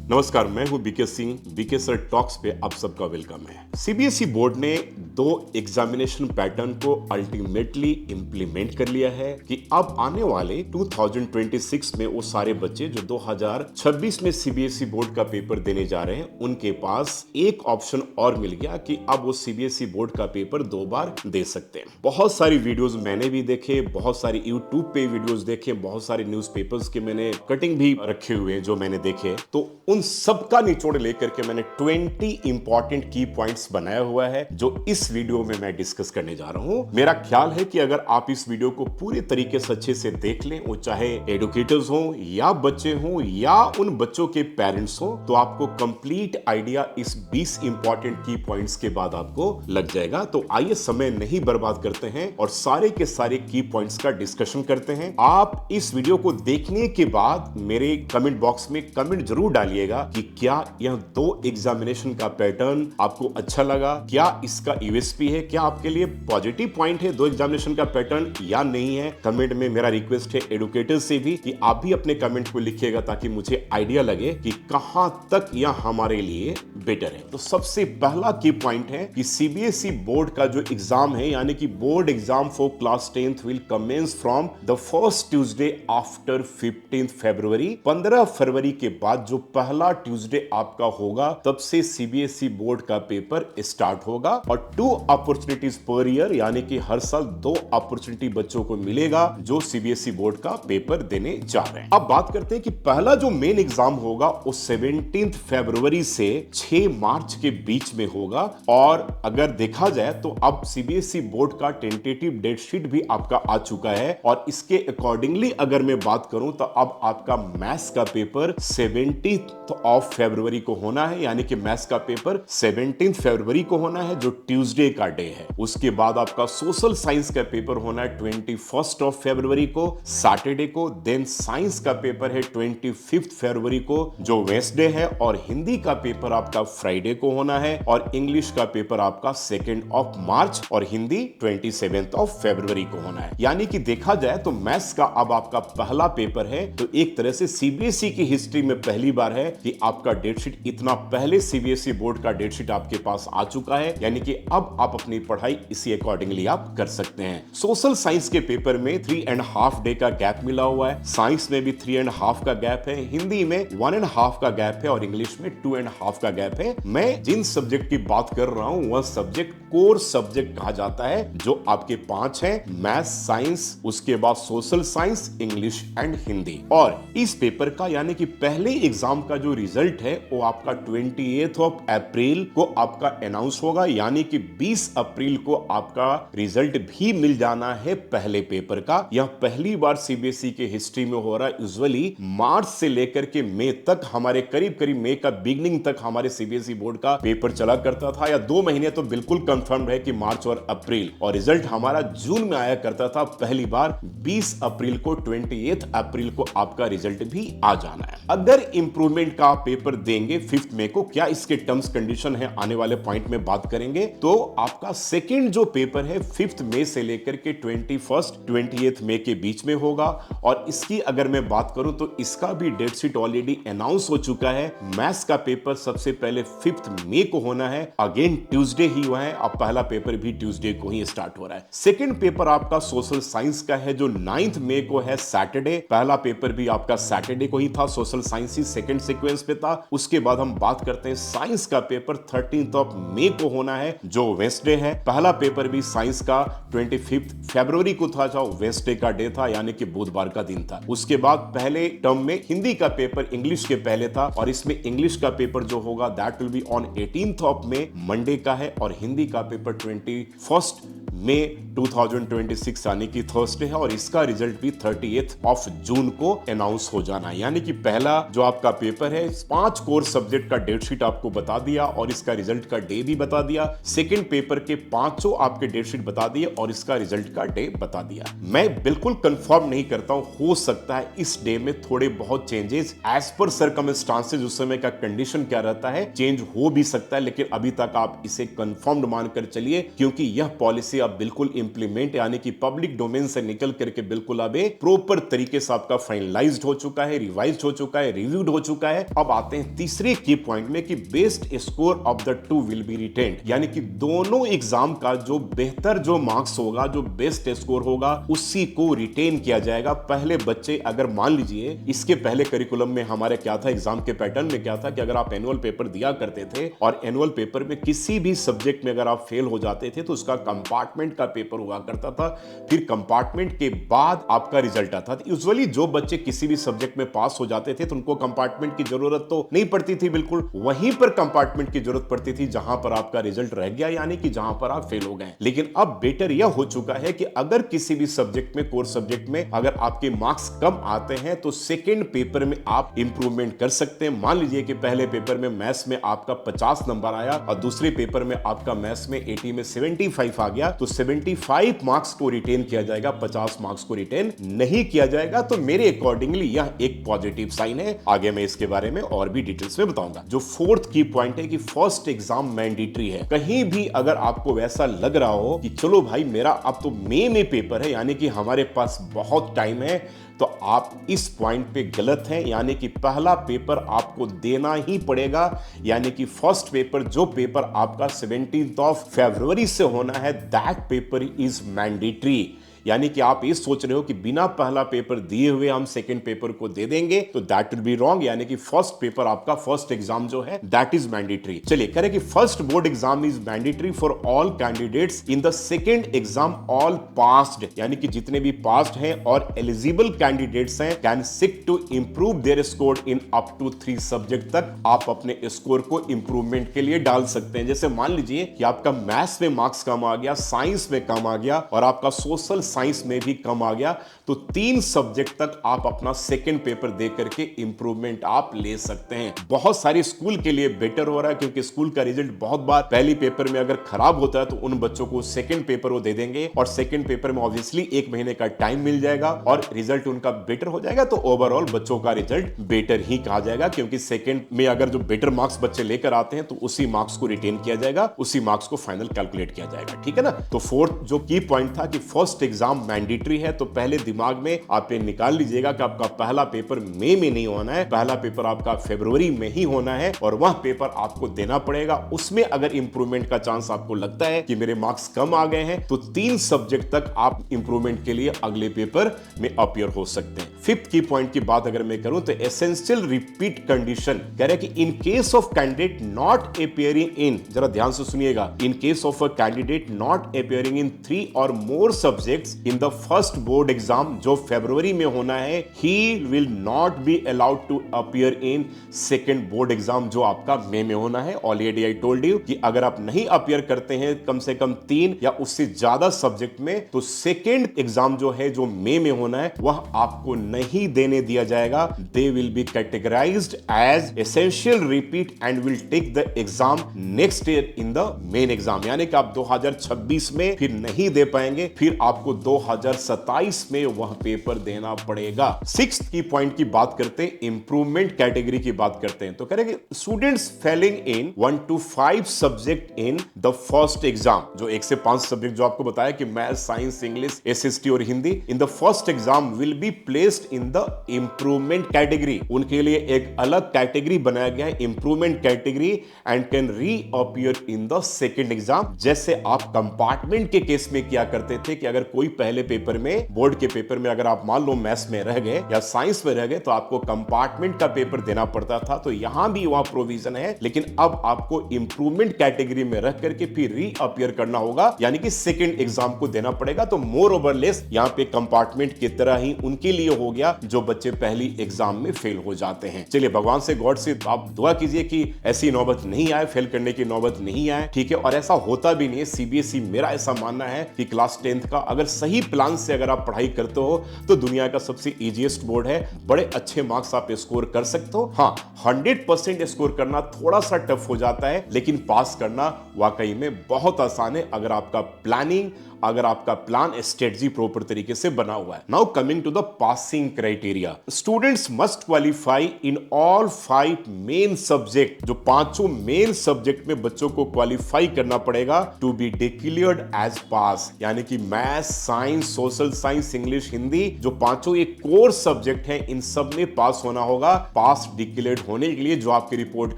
नमस्कार, मैं हूं BK Singh. BK sir talks पे आप सबका वेलकम है। सीबीएसई बोर्ड ने दो एग्जामिनेशन पैटर्न को अल्टीमेटली इंप्लीमेंट कर लिया है कि अब आने वाले 2026 में वो सारे बच्चे जो 2026 में सीबीएसई बोर्ड का पेपर देने जा रहे हैं, उनके पास एक ऑप्शन और मिल गया कि अब वो सीबीएसई बोर्ड का पेपर 2 बार दे सकते हैं। बहुत सारी वीडियोस मैंने भी देखे, बहुत सारी यूट्यूब पे वीडियोस देखे, बहुत सारे न्यूज़पेपर्स के मैंने कटिंग भी रखे हुए हैं जो मैंने देखे। तो उन सबका निचोड़ लेकर के मैंने 20 इंपॉर्टेंट की पॉइंट्स बनाया हुआ है जो इस वीडियो में मैं डिस्कस करने जा रहा हूं। मेरा ख्याल है कि अगर आप इस वीडियो को पूरे तरीके से अच्छे से देख लें, वो चाहे एडुकेटर्स हो या बच्चे हो या उन बच्चों के पेरेंट्स हो, तो आपको कंप्लीट आइडिया इस 20 इंपॉर्टेंट की पॉइंट्स के बाद आपको लग जाएगा। तो आइए समय नहीं बर्बाद करते हैं और सारे के सारे की पॉइंट्स का डिस्कशन करते हैं। आप इस वीडियो को देखने के बाद मेरे कमेंट बॉक्स में कमेंट जरूर डालिएगा कि क्या यह दो एग्जामिनेशन का पैटर्न आपको अच्छा लगा, क्या इसका यूएसपी है, क्या आपके लिए पॉजिटिव पॉइंट है दो एग्जामिनेशन का पैटर्न या नहीं है। कमेंट में मेरा रिक्वेस्ट है एडुकेटर्स से भी कि आप भी अपने कमेंट को लिखिएगा ताकि मुझे आइडिया लगे कि कहां तक यह हमारे लिए बेटर है। तो सबसे पहला की पॉइंट है कि सीबीएसई बोर्ड का जो एग्जाम है, यानी कि board exam for class 10th will commence from the first Tuesday after 15th February. 15 फरवरी के बाद जो पहला ट्यूसडे आपका होगा, तब से सीबीएसई बोर्ड का पेपर स्टार्ट होगा और 2 अपॉर्चुनिटीज पर ईयर, यानी कि हर साल 2 अपॉर्चुनिटी बच्चों को मिलेगा जो सीबीएसई बोर्ड का पेपर देने जा रहे हैं। अब बात करते हैं कि पहला जो मेन एग्जाम होगा वो 17 फरवरी से 6 मार्च के बीच में होगा। और अगर देखा जाए तो अब सीबीएसई बोर्ड का टेंटेटिव डेट शीट भी आपका आ चुका है और इसके अकॉर्डिंगली अगर मैं बात करूं तो अब आपका मैथ्स का पेपर 17th ऑफ फरवरी को होना है, यानी कि मैथ्स का पेपर 17 फरवरी को होना है जो ट्यूसडे का डे है। उसके बाद आपका सोशल साइंस का पेपर होना है 21 ऑफ फरवरी को, सैटरडे को। देन साइंस का पेपर है 25 फरवरी को जो वेडनेसडे है, और हिंदी का पेपर आपका फ्राइडे को होना है, और इंग्लिश का पेपर आपका 2 ऑफ मार्च और हिंदी 27 ऑफ फरवरी को होना है। यानी कि देखा जाए तो मैथ्स का अब आपका पहला पेपर है, तो एक तरह से सीबीएसई की हिस्ट्री में पहली बार है कि आपका डेट शीट इतना पहले सीबीएसई बोर्ड का डेट शीट आपके पास आ चुका है, यानी कि अब आप अपनी पढ़ाई इसी अकॉर्डिंगली आप कर सकते हैं। सोशल साइंस के पेपर में 3.5 डे का गैप मिला हुआ है, साइंस में भी 3.5 का गैप है, हिंदी में 1.5 का गैप है और इंग्लिश में 2.5 का गैप है। मैं जिन सब्जेक्ट की बात कर रहा हूं वह सब्जेक्ट कोर सब्जेक्ट कहा जाता है, जो आपके 5 हैं, मैथ्स, साइंस, उसके बाद social science, English and Hindi. और इस पेपर का यानी कि पहले एग्जाम का जो रिजल्ट है वो आपका 28 ऑफ अप्रैल को आपका अनाउंस होगा, यानी कि 20 अप्रैल को आपका रिजल्ट भी मिल जाना है पहले पेपर का। यह पहली बार सीबीएसई के हिस्ट्री में हो रहा है। यूजुअली मार्च से लेकर के मई तक, हमारे करीब करीब मई का बिगनिंग तक हमारे सीबीएसई बोर्ड का पेपर चला करता था, या 2 महीने तो बिल्कुल कंफर्म है कि मार्च और अप्रैल, और रिजल्ट हमारा जून में आया करता था। पहली बार 20 अप्रैल को, 28 अप्रैल को आपका रिजल्ट भी आ जाना है। अगर इंप्रूवमेंट का पेपर देंगे 5 मई को, क्या इसके टर्म्स कंडीशन है, आने वाले पॉइंट में बात करेंगे। तो आपका सेकेंड जो पेपर है 5 मई से लेकर के 28 मई के बीच में होगा, और इसकी अगर मैं बात करूं तो इसका भी डेट शीट ऑलरेडी अनाउंस हो चुका है। मैथ्स का पेपर सबसे पहले 5 मई को होना है, अगेन ट्यूसडे ही हुआ है, अब पहला पेपर भी ट्यूसडे को ही स्टार्ट हो रहा है। सेकेंड पेपर आपका सोशल साइंस का है जो 9 मई को है, सैटरडे। पहला पेपर भी आपका सैटरडे को ही था, सोशल साइंस ही सेकंड सीक्वेंस पे था। उसके बाद हम बात करते हैं साइंस का पेपर 13 ऑफ मई को होना है जो वेडनेसडे है। पहला पेपर भी साइंस का 25 फरवरी को था जो वेडनेसडे का डे था, यानी कि बुधवार का दिन था। उसके बाद पहले टर्म में हिंदी का पेपर इंग्लिश के पहले था, और इसमें इंग्लिश का पेपर जो होगा that will be on 18 of May, Monday का है, और हिंदी का पेपर 21 मई 2026 यानी कि थर्सडे है, और इसका रिजल्ट भी 30 ऑफ जून को अनाउंस हो जाना है। यानी कि पहला जो आपका पेपर है 5 कोर सब्जेक्ट का डेट शीट आपको बता दिया और इसका रिजल्ट का डे भी बता दिया। सेकंड पेपर के 5 आपके डेट शीट बता दिए और इसका रिजल्ट का डे बता दिया। मैं बिल्कुल कंफर्म नहीं करता हूं, हो सकता है इस डे में थोड़े बहुत चेंजेस एज पर सर्कमस्टांसेस, उस समय का कंडीशन क्या रहता है, चेंज हो भी सकता है, लेकिन अभी तक आप इसे कंफर्म्ड मानकर चलिए, क्योंकि यह पॉलिसी अब अब बिल्कुल इंप्लीमेंट यानी कि पब्लिक डोमेन से निकल करके बिल्कुल अब प्रॉपर तरीके से आपका फाइनलाइज्ड हो चुका है, रिवाइज्ड हो चुका है, रिव्यूड हो चुका है। अब आते हैं तीसरे की पॉइंट में कि best score of the two will be retained, यानी कि दोनों एग्जाम का जो बेहतर जो मार्क्स होगा, जो बेस्ट स्कोर होगा, उसी को रिटेन किया जाएगा। पहले बच्चे अगर मान लीजिए इसके पहले करिकुलम में हमारे क्या था, एग्जाम के पैटर्न में क्या था कि अगर आप एनुअल पेपर दिया करते थे और एनुअल पेपर में किसी भी सब्जेक्ट में अगर आप फेल हो जाते थे तो उसका कंपार्टमेंट का पेपर हुआ करता था, फिर कंपार्टमेंट के बाद आपका रिजल्ट आता था। यूजुअली जो बच्चे किसी भी सब्जेक्ट में पास हो जाते थे तो उनको कंपार्टमेंट की जरूरत तो नहीं पड़ती थी, बिल्कुल वहीं पर कंपार्टमेंट की जरूरत पड़ती थी जहां पर आपका रिजल्ट रह गया, यानी कि जहां पर आप फेल हो गए। लेकिन अब बेटर यह हो चुका है कि अगर किसी भी सब्जेक्ट में, कोर सब्जेक्ट में अगर आपके मार्क्स कम आते हैं तो सेकेंड पेपर में आप इंप्रूवमेंट कर सकते हैं। मान लीजिए कि पहले पेपर में मैथ्स में आपका 50 नंबर आया और दूसरे पेपर में आपका मैथ्स में 80 में 75 आ गया, तो 75 मार्क्स को रिटेन किया जाएगा, 50 मार्क्स को रिटेन नहीं किया जाएगा। तो मेरे अकॉर्डिंगली यह एक पॉजिटिव साइन है। आगे मैं इसके बारे में और भी डिटेल्स में बताऊंगा। जो फोर्थ की पॉइंट है कि फर्स्ट एग्जाम मैंडेटरी है। कहीं भी अगर आपको वैसा लग रहा हो कि चलो भाई मेरा अब तो मई में पेपर है, यानी कि हमारे पास बहुत टाइम है, तो आप इस पॉइंट पे गलत हैं। यानी कि पहला पेपर आपको देना ही पड़ेगा, यानी कि फर्स्ट पेपर, जो पेपर आपका 17 फरवरी से होना है, दैट पेपर इज मैंडेटरी। यानी कि आप ये सोच रहे हो कि बिना पहला पेपर दिए हुए हम सेकंड पेपर को दे देंगे, तो दैट विल बी रॉन्ग। यानी कि फर्स्ट पेपर आपका, फर्स्ट एग्जाम जो है दैट इज मैंडेटरी। चलिए कह रहे कि first board exam is mandatory for all candidates in the second exam all passed, यानी कि जितने भी पास्ड हैं और एलिजिबल कैंडिडेट्स हैं can seek to improve their score in up to 3 subject तक आप अपने स्कोर को इंप्रूवमेंट के लिए डाल सकते हैं। जैसे मान लीजिए कि आपका मैथ्स में मार्क्स कम आ गया, साइंस में कम आ गया और आपका सोशल साइंस में भी कम आ गया, तो 3 सब्जेक्ट तक आप अपना सेकंड पेपर दे करके इंप्रूवमेंट आप ले सकते हैं। बहुत सारी स्कूल के लिए बेटर हो रहा है, क्योंकि स्कूल का रिजल्ट बहुत बार पहली पेपर में अगर खराब होता है तो उन बच्चों को सेकंड पेपर वो दे देंगे और सेकंड पेपर में ऑब्वियसली 1 महीने का टाइम मिल जाएगा और रिजल्ट उनका बेटर हो जाएगा। तो ओवरऑल बच्चों का रिजल्ट बेटर ही कहा जाएगा, क्योंकि सेकंड में अगर जो बेटर मार्क्स बच्चे लेकर आते हैं तो उसी मार्क्स को रिटेन किया जाएगा, उसी मार्क्स को फाइनल कैलकुलेट किया जाएगा। ठीक है ना। तो फोर्थ जो की पॉइंट था कि फर्स्ट एग्जाम मैंडेटरी है, तो पहले दिमाग में आप ये निकाल लीजिएगा कि आपका पहला पेपर मई में नहीं होना है, पहला पेपर आपका फरवरी में ही होना है और वह पेपर आपको देना पड़ेगा। उसमें अगर इंप्रूवमेंट का चांस आपको लगता है कि मेरे मार्क्स कम आ गए हैं, तो 3 सब्जेक्ट तक आप इंप्रूवमेंट के लिए अगले पेपर में अपीयर हो सकते हैं। फिफ्थ की पॉइंट की बात अगर मैं करूं तो एसेंशियल रिपीट कंडीशन कह रहे कि in case of candidate not appearing in, जरा ध्यान से सुनिएगा, in case of a candidate not appearing in 3 or more subjects in the first board exam जो फरवरी में होना है, he will not be allowed to appear in second board exam जो आपका मई में होना है। ऑलरेडी आई टोल्ड यू कि अगर आप नहीं अपीयर करते हैं कम से कम 3 या उससे ज्यादा सब्जेक्ट में, तो सेकेंड एग्जाम जो है जो मई में होना है वह आपको नहीं देने दिया जाएगा। They will be categorised as essential repeat and will take the exam next year in the main exam. यानी कि आप 2026 में फिर नहीं दे पाएंगे, फिर आपको 2027 में वह पेपर देना पड़ेगा। सिक्स्थ की पॉइंट की बात करते हैं, इंप्रूवमेंट कैटेगरी की बात करते हैं। तो कह रहे कि students Fehling in 1 to 5 subject in the first exam, जो 1 से 5 सब्जेक्ट जो आपको बताया कि मैथ, साइंस, इंग्लिश, एसएसटी और हिंदी, इन the first exam will be placed in the improvement category. उनके लिए एक अलग कैटेगरी बनाया गया है, improvement category, and can reappear in the second exam. जैसे आप कंपार्टमेंट के केस में किया करते थे कि अगर कोई पहले पेपर में, बोर्ड के पेपर में अगर आप मान लो मैथ्स में रह गए या साइंस में रह गए तो आपको कंपार्टमेंट का पेपर देना पड़ता था, तो यहां भी वहां प्रोविजन है, लेकिन अब आपको इंप्रूवमेंट कैटेगरी में रख करके फिर रीअपीयर करना होगा, यानी कि सेकंड एग्जाम को देना पड़ेगा। तो मोर ओवर लेस यहां पे कंपार्टमेंट की तरह ही उनके लिए हो गया जो बच्चे पहली एग्जाम में फेल हो जाते हैं। चलिए भगवान से, गॉड से आप दुआ कीजिए कि ऐसी नौबत नहीं आए, फेल करने की नौबत नहीं आए। ठीक है, और ऐसा होता भी नहीं है। सीबीएसई, मेरा ऐसा मानना है कि क्लास 10th का अगर सही प्लान से अगर आप पढ़ाई करते हो तो दुनिया का सबसे इजीएस्ट बोर्ड है। बड़े अच्छे मार्क्स आप स्कोर कर सकते हो। हाँ, 100% स्कोर करना थोड़ा सा टफ हो जाता है, लेकिन पास करना वाकई में बहुत आसान है अगर आपका प्लानिंग अगर आपका प्लान स्ट्रेटजी प्रॉपर तरीके से बना हुआ है। Now coming to the passing criteria, students must qualify in all 5 main subject. जो पांचों मेन सब्जेक्ट में बच्चों को क्वालिफाई करना पड़ेगा टू बी डिक्लेयर्ड एज पास, यानी कि maths, science, social science, English, Hindi, जो पांचों एक कोर सब्जेक्ट हैं, इन सब में पास होना होगा। पास डिक्लेयर्ड होने के लिए जो आपके रिपोर्ट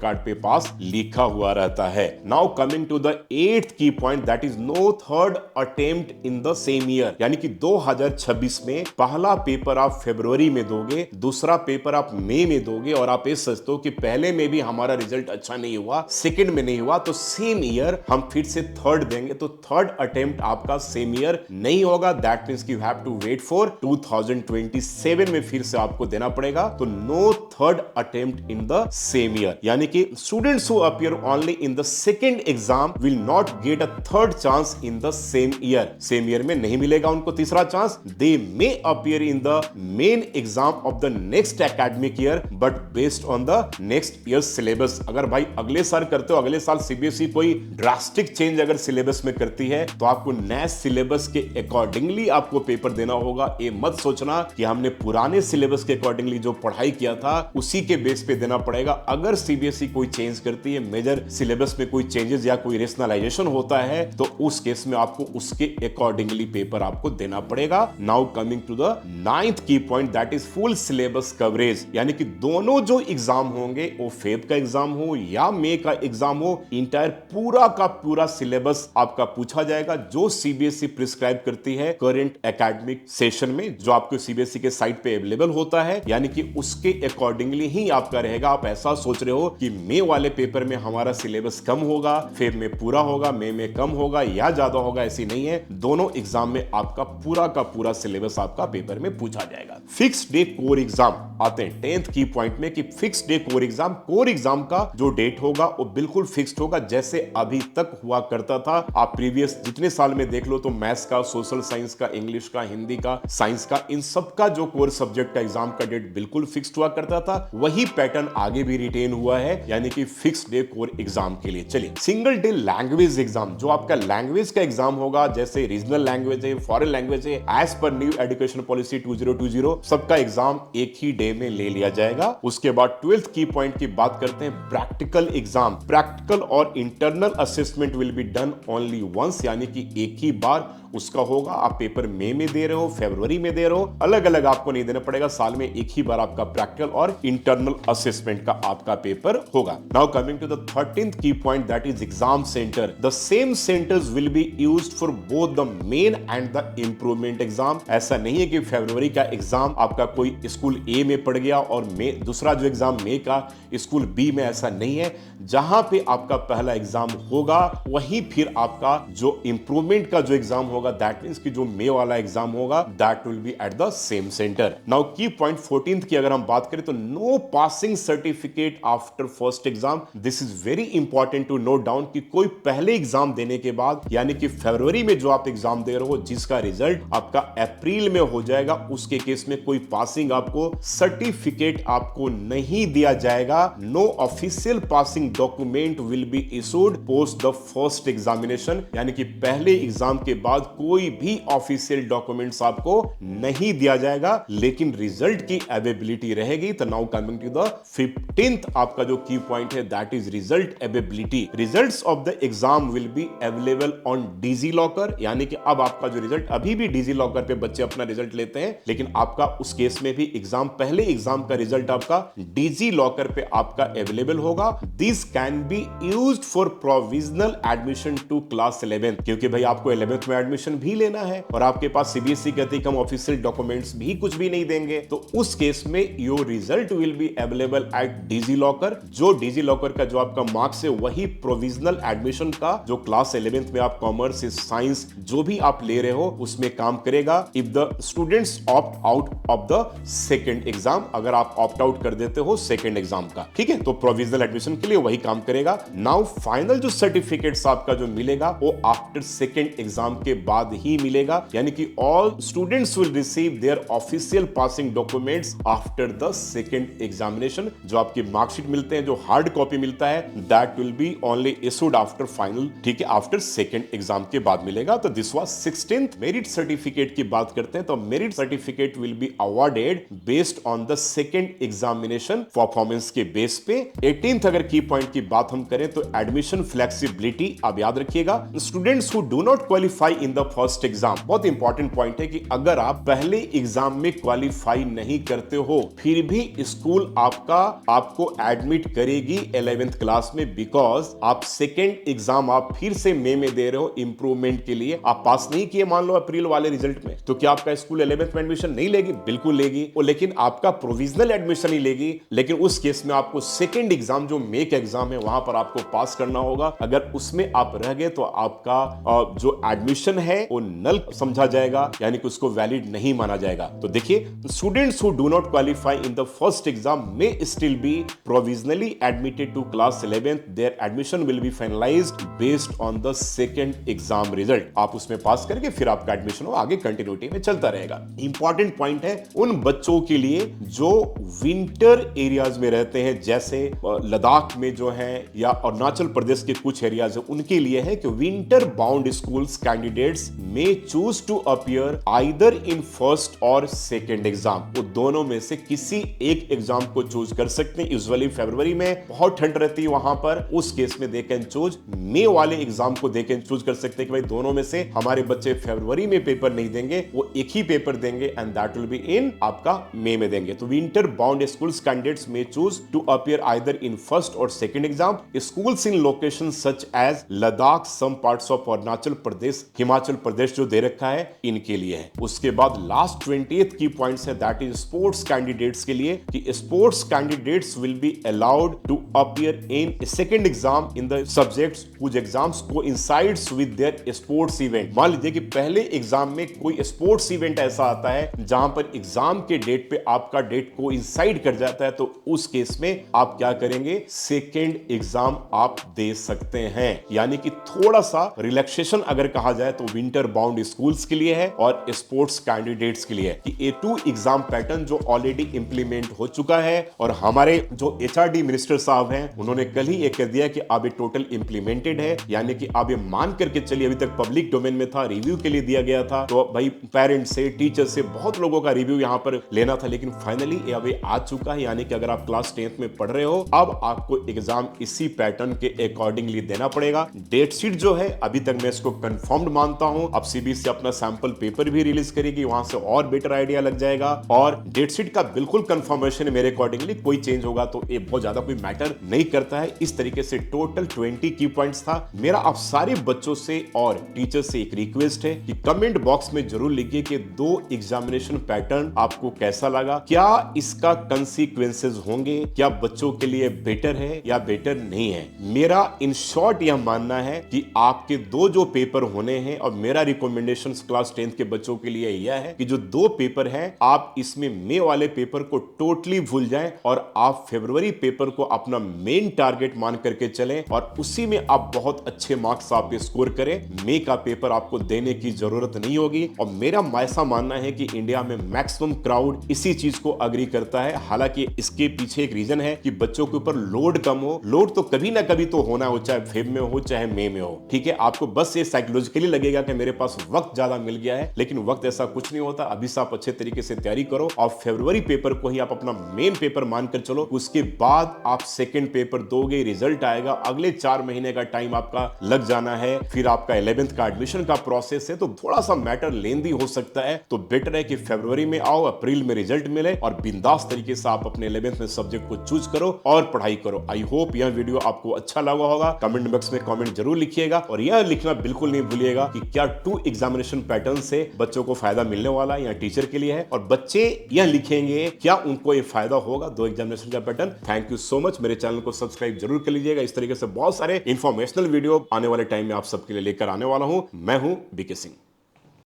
कार्ड पे पास लिखा हुआ रहता है। Now coming to the 8th key point, that is no third attempt in the same year, यानी कि 2026 में पहला पेपर आप फरवरी में दोगे, दूसरा पेपर आप मई में दोगे, और आप ये सोचते हो कि पहले में भी हमारा रिजल्ट अच्छा नहीं हुआ, सेकंड में नहीं हुआ, तो सेम ईयर हम फिर से थर्ड देंगे, तो थर्ड अटेम्प्ट आपका सेम ईयर नहीं होगा। That means you have to wait for 2027 में फिर से आपको देना पड़ेगा। तो no third attempt in the same year, यानी कि students who appear only in the second exam will not get a third chance in the same year. Same year में नहीं मिलेगा उनको तीसरा chance. They may appear in the main exam of the next academic year but based on the next year syllabus. अगर भाई अगले साल करते हो, अगले साल सीबीएसई कोई ड्रास्टिक चेंज अगर सिलेबस में करती है, तो आपको नए सिलेबस के अकॉर्डिंगली आपको पेपर देना होगा। ये मत सोचना कि हमने पुराने सिलेबस के अकॉर्डिंगली जो पढ़ाई किया था उसी के बेस पे देना पड़ेगा। अगर सीबीएसई कोई चेंज करती है, मेजर सिलेबस में कोई चेंजेस या कोई रेशनलाइजेशन होता है, तो उस केस में आपको उसके अकॉर्डिंगली पेपर आपको देना पड़ेगा। Now coming to the 9th की point, that is full syllabus coverage, यानी कि दोनों जो एग्जाम होंगे, वो फेब का एग्जाम हो या मे का एग्जाम हो, इंटायर पूरा का पूरा सिलेबस आपका पूछा जाएगा, जो सीबीएसई प्रिस्क्राइब करती है करंट एकेडमिक सेशन में, जो आपको सीबीएसई के साइट पे अवेलेबल होता है, यानी कि उसके अकॉर्डिंगली ही आपका रहेगा। आप ऐसा सोच रहे हो कि मई वाले पेपर में हमारा सिलेबस कम होगा, फेब में पूरा होगा, मई में कम होगा या ज्यादा होगा, ऐसी नहीं है। दोनों एग्जाम में आपका पूरा का पूरा सिलेबस आपका पेपर में पूछा जाएगा। फिक्स डे कोर एग्जाम आते हैं 10th की पॉइंट में कि फिक्स डे कोर एग्जाम का जो डेट होगा वो बिल्कुल फिक्स्ड होगा, जैसे अभी तक हुआ करता था। आप प्रीवियस जितने साल में देख लो तो मैथ्स का, सोशल साइंस का, इंग्लिश का, हिंदी का, साइंस का, इन सब का जो कोर सब्जेक्ट का एग्जाम का डेट बिल्कुल फिक्स्ड हुआ करता था। वही पैटर्न आगे भी रिटेन हुआ है, यानी कि फिक्स डे कोर एग्जाम के लिए। चलिए, सिंगल डे लैंग्वेज एग्जाम, जो आपका लैंग्वेज का एग्जाम होगा, जैसे रीजनल लैंग्वेज है, फॉरेन लैंग्वेज है, as per new education policy 2020, सबका एग्जाम एक ही डे में ले लिया जाएगा। उसके बाद 12th की पॉइंट की बात करते हैं, प्रैक्टिकल एग्जाम। प्रैक्टिकल और internal assessment will be done only once, यानी कि एक ही बार उसका होगा। आप पेपर मई में दे रहे हो, फरवरी में दे रहे हो, अलग अलग आपको नहीं देना पड़ेगा। साल में एक ही बार आपका प्रैक्टिकल और इंटरनल असेसमेंट का आपका पेपर होगा। Now coming to the 13th की point, that is exam centre. The same centres will be used for both the main and the improvement exam. ऐसा नहीं है कि फरवरी का एग्जाम आपका कोई स्कूल ए में पड़ गया और दूसरा जो एग्जाम मई का स्कूल बी में, ऐसा नहीं है। जहां पे आपका पहला एग्जाम होगा वहीं फिर आपका जो इंप्रूवमेंट का जो एग्जाम होगा, दैट मींस कि जो मई वाला एग्जाम होगा, that will be at the same centre. Now key point 14th की अगर हम बात करें तो no passing certificate after first exam. This is very important to note down कि कोई पहले एग्जाम देने के बाद, यानी कि फरवरी में जो आप एग्जाम दे रहे हो, जिसका रिजल्ट आपका अप्रैल में हो जाएगा, उसके केस में कोई पासिंग आपको सर्टिफिकेट आपको नहीं दिया जाएगा। No official passing document will be issued post the first examination, यानी कि पहले एग्जाम के बाद कोई भी ऑफिशियल डॉक्यूमेंट्स आपको नहीं दिया जाएगा, लेकिन रिजल्ट की अवेलेबिलिटी रहेगी। तो now coming to the 15th आपका जो की पॉइंट है, that is result availability. Results of the exam will be available on DigiLocker, यानी कि अब आपका जो रिजल्ट, अभी भी डिजी लॉकर पे बच्चे अपना रिजल्ट लेते हैं, लेकिन आपका उस केस में भी एग्जाम, पहले एग्जाम का रिजल्ट आपका डिजी लॉकर पे आपका अवेलेबल होगा। This can be used for provisional admission to class 11, क्योंकि भाई आपको 11th में एडमिशन भी लेना है और आपके पास सीबीएसई कहती है कि हम ऑफिशियल डॉक्यूमेंट्स भी कुछ भी नहीं देंगे, तो उस केस में your result will be available at DigiLocker. जो डिजी लॉकर का जो आपका मार्क्स है, वही प्रोविजनल एडमिशन का जो क्लास 11th में आप कॉमर्स, साइंस जो भी आप ले रहे हो उसमें काम करेगा। If the students opt out of the second exam, अगर आप ऑप्ट आउट कर देते हो सेकेंड एग्जाम का, ठीक है, तो प्रोविजनल एडमिशन के लिए वही काम करेगा। नाउ फाइनल जो सर्टिफिकेट्स आपका जो मिलेगा वो आफ्टर सेकेंड एग्जाम के बाद ही मिलेगा, यानी कि all students will receive there official passing documents after the second examination. जो आपके मार्कशीट मिलते हैं, जो हार्ड कॉपी मिलता है, that will B only issued after final, ठीक है, आफ्टर सेकंड एग्जाम के बाद मिलेगा। तो this was 16th merit certificate की बात करते हैं तो merit certificate will be awarded based on the second examination performance के बेस पे। 18th अगर की पॉइंट की बात हम करें तो एडमिशन फ्लेक्सिबिलिटी, आप याद रखिएगा, students who do not qualify in the first exam, बहुत इंपॉर्टेंट पॉइंट है कि अगर आप पहले एग्जाम में क्वालिफाई नहीं करते हो फिर भी स्कूल आपको एडमिट करेगी 11th क्लास में, बिकॉज आप सेकेंड एग्जाम आप फिर से मई में दे रहे हो इंप्रूवमेंट के लिए। आप पास नहीं किए मान लो अप्रैल वाले रिजल्ट में, तो क्या आपका स्कूल 11th में एडमिशन नहीं लेगी? बिल्कुल लेगी, और लेकिन आपका प्रोविजनल एडमिशन ही लेगी। लेकिन उस केस में आपको सेकेंड एग्जाम जो मई का एग्जाम है वहां पर आपको पास करना होगा। अगर उसमें आप रह गए तो आपका जो एडमिशन है वो नल समझा जाएगा, यानी कि उसको वैलिड नहीं माना जाएगा। तो देखिए, students who do not qualify in the first exam may still be provisionally admitted to class 11th, their admission will be finalised based on the second exam result. आप उसमें पास करके फिर आपका एडमिशन आगे कंटिन्यूटी में चलता रहेगा। इंपॉर्टेंट पॉइंट है उन बच्चों के लिए जो विंटर एरियाज में रहते हैं, जैसे लद्दाख में जो है या अरुणाचल प्रदेश के कुछ एरियाज है, उनके लिए है कि winter bound schools candidates may choose to appear either in first और सेकंड एग्जाम। वो दोनों में से किसी एक एग्जाम को चूज कर सकते हैं। यूजुअली फरवरी में बहुत ठंड रहती है वहां पर, उस केस में दे कैन चूज मई वाले एग्जाम को दे कैन चूज कर सकते हैं कि भाई दोनों में से हमारे बच्चे फरवरी में पेपर नहीं देंगे, वो एक ही पेपर देंगे and that will be in आपका मई में देंगे। तो winter bound schools candidates may choose to appear either in first और second exam. Schools in location such as Ladakh, some parts of Arunachal Pradesh, Himachal Pradesh जो दे रखा है इनके लिए है। उसके बाद लास्ट 20th की पॉइंट्स है, दैट इज स्पोर्ट्स कैंडिडेट्स के लिए, कि sports candidates will be allowed to appear in second exam in the subjects which exams coincides with their sports event. मान लीजिए कि पहले एग्जाम में कोई स्पोर्ट्स इवेंट ऐसा आता है जहां पर एग्जाम के डेट पे आपका डेट कोइंसाइड कर जाता है, तो उस केस में आप क्या करेंगे, सेकंड एग्जाम आप दे सकते हैं। यानी कि थोड़ा सा रिलैक्सेशन अगर कहा जाए तो विंटर बाउंड स्कूल्स के लिए है और स्पोर्ट्स कैंडिडेट्स के लिए है कि A2 एग्जाम पैटर्न जो ऑलरेडी इंप्लीमेंट हो चुका है, और हमारे जो HRD मिनिस्टर साहब हैं उन्होंने कल ही ये कह दिया कि अब ये टोटल इंप्लीमेंटेड है। यानी कि अब ये मान करके चलिए, अभी तक पब्लिक डोमेन में था, रिव्यू के लिए दिया गया था, तो भाई पेरेंट्स से, टीचर से बहुत लोगों का रिव्यू यहां पर लेना था, लेकिन फाइनली ये अब आ चुका है। यानी कि अगर आप क्लास 10th में पढ़ रहे हो, अब आपको एग्जाम इसी पैटर्न के अकॉर्डिंगली देना पड़ेगा। डेट शीट जो है अभी तक मैं इसको कंफर्म्ड मानता हूं। अब CBSE अपना सैंपल पेपर भी रिलीज करेगी, वहां से और बेटर आइडिया लग जाएगा। और डेट शीट का बिल्कुल कंफर्मेशन है मेरे अकॉर्डिंगली, कोई चेंज होगा तो ये बहुत ज्यादा कोई मैटर नहीं करता है। इस तरीके से टोटल 20 की पॉइंट्स था। मेरा आप सारे बच्चों से और टीचर से एक रिक्वेस्ट है कि कमेंट बॉक्स में जरूर लिखिए कि 2 एग्जामिनेशन पैटर्न आपको कैसा लगा, क्या इसका कंसीक्वेंसेस होंगे, क्या बच्चों के लिए बेटर है या बेटर नहीं है। मेरा इन शॉर्ट यह मानना है कि आपके 2 जो पेपर होने हैं, और मेरा रिकमेंडेशन क्लास 10th के बच्चों के लिए यह है कि जो 2 पेपर हैं आप इसमें मई वाले पेपर को टोटली भूल जाएं और आप फरवरी पेपर को अपना मेन टारगेट मान करके चलें और उसी में आप बहुत अच्छे मार्क्स आप स्कोर करें। मई का पेपर आपको देने की जरूरत नहीं होगी। और मेरा ऐसा मानना है कि इंडिया में मैक्सिमम क्राउड इसी चीज को अग्री करता है। हालांकि इसके पीछे एक रीजन है कि बच्चों के ऊपर लोड कम हो। लोड तो कभी ना कभी तो होना हो, चाहे फेब में हो चाहे मई में हो, ठीक है। आपको बस ये साइकोलॉजिकली लगेगा कि मेरे पास वक्त ज्यादा मिल गया है, लेकिन वक्त ऐसा कुछ नहीं होता। अभी से आप अच्छे तरीके से तैयारी करो और फरवरी पेपर को ही आप अपना मेन पेपर मानकर चलो। उसके बाद आप सेकंड पेपर दोगे, रिजल्ट आएगा, अगले 4 महीने का टाइम आपका लग जाना है। फिर आपका 11th का एडमिशन का प्रोसेस है, तो थोड़ा सा मैटर लेंदी हो सकता है। तो बेटर है कि फरवरी में आओ, अप्रैल में रिजल्ट मिले और बिंदास तरीके से आप अपने 11th में सब्जेक्ट को चूज करो और पढ़ाई करो। आई होप यह वीडियो आपको अच्छा लगा होगा। कमेंट बॉक्स में कमेंट जरूर लिखिएगा और यह लिखना बिल्कुल नहीं भूलिएगा कि क्या 2 एग्जामिनेशन पैटर्न से बच्चों को फायदा मिलने वाला है या टीचर के लिए है, और बच्चे यह लिखेंगे क्या उनको ये फायदा होगा 2 एग्जामिनेशन का pattern. Thank you so much. मेरे चैनल को सब्सक्राइब जरूर कर लीजिएगा। इस तरीके से बहुत सारे इंफॉर्मेशनल वीडियो आने वाले टाइम में आप सबके लिए लेकर आने वाला हूं। मैं हूं BK सिंह।